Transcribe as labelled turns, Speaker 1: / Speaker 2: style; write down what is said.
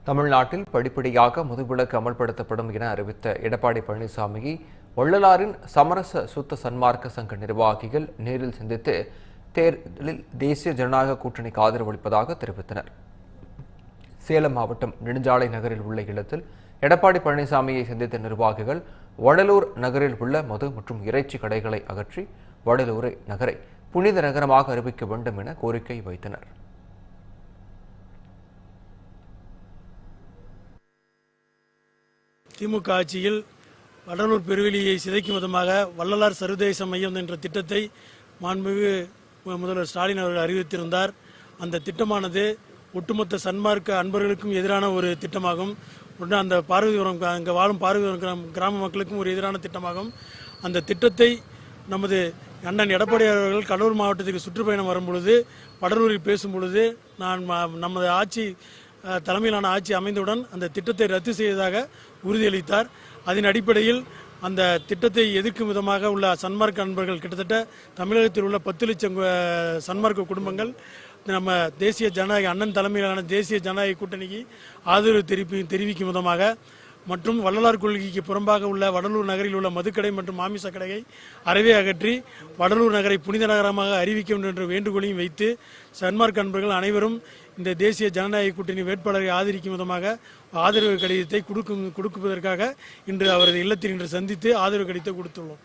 Speaker 1: தமிழ்நாட்டில் படிப்படியாக மதுவிலக்கு அமல்படுத்தப்படும் என அறிவித்த எடப்பாடி பழனிசாமியை வள்ளலாரின் சமரச சுத்த சன்மார்க்க சங்க நிர்வாகிகள் நேரில் சந்தித்து தேர்தலில் தேசிய ஜனநாயக கூட்டணிக்கு ஆதரவு அளிப்பதாக தெரிவித்தனர். சேலம் மாவட்டம் நெடுஞ்சாலை நகரில் உள்ள இல்லத்தில் எடப்பாடி பழனிசாமியை சந்தித்த நிர்வாகிகள் வடலூர் நகரில் உள்ள மது மற்றும் இறைச்சி கடைகளை அகற்றி வடலூரை நகரை புனித நகரமாக அறிவிக்க வேண்டும் என கோரிக்கை வைத்தனர்.
Speaker 2: திமுக ஆட்சியில் வடலூர் பெருவெளியை சிதைக்கும் விதமாக வள்ளலார் சர்வதேச மையம் என்ற திட்டத்தை மாண்புமிகு முதல்வர் ஸ்டாலின் அவர்கள் அறிவித்திருந்தார். அந்த திட்டமானது ஒட்டுமொத்த சன்மார்க்க அன்பர்களுக்கும் எதிரான ஒரு திட்டமாகும். அந்த பார்வதிபுரம் அங்கே வாழும் பார்வதிபுரம் கிராம மக்களுக்கும் ஒரு எதிரான திட்டமாகும். அந்த திட்டத்தை நமது அண்ணன் எடப்பாடி அவர்கள் கடலூர் மாவட்டத்துக்கு சுற்றுப்பயணம் வரும் பொழுது வடலூரில் பேசும் பொழுது நமது ஆட்சி தலைமையிலான ஆட்சி அமைந்தவுடன் அந்த திட்டத்தை ரத்து செய்வதாக உறுதியளித்தார். அதன் அடிப்படையில் அந்த திட்டத்தை எதிர்க்கும் விதமாக உள்ள சன்மார்க்க அன்பர்கள் கிட்டத்தட்ட தமிழகத்தில் உள்ள 10 லட்சம் சன்மார்க்க குடும்பங்கள் நம்ம தேசிய ஜனநாயக அண்ணன் தலைமையிலான தேசிய ஜனநாயக கூட்டணிக்கு ஆதரவு தெரிவிக்கும் விதமாக மற்றும் வள்ளலார் கொள்கைக்கு புறம்பாக உள்ள வடலூர் நகரில் உள்ள மதுக்கடை மற்றும் மாமிச கடையை அறவே அகற்றி வடலூர் நகரை புனித நகரமாக அறிவிக்க வேண்டும் என்ற வேண்டுகோளையும் வைத்து சன்மார்க்க அன்பர்கள் அனைவரும் இந்த தேசிய ஜனநாயக கூட்டணி வேட்பாளரை ஆதரிக்கும் விதமாக ஆதரவு கடிதத்தை கொடுப்பதற்காக இன்று அவரது இல்லத்தில் இன்று சந்தித்து ஆதரவு கடிதத்தை கொடுத்துள்ளோம்.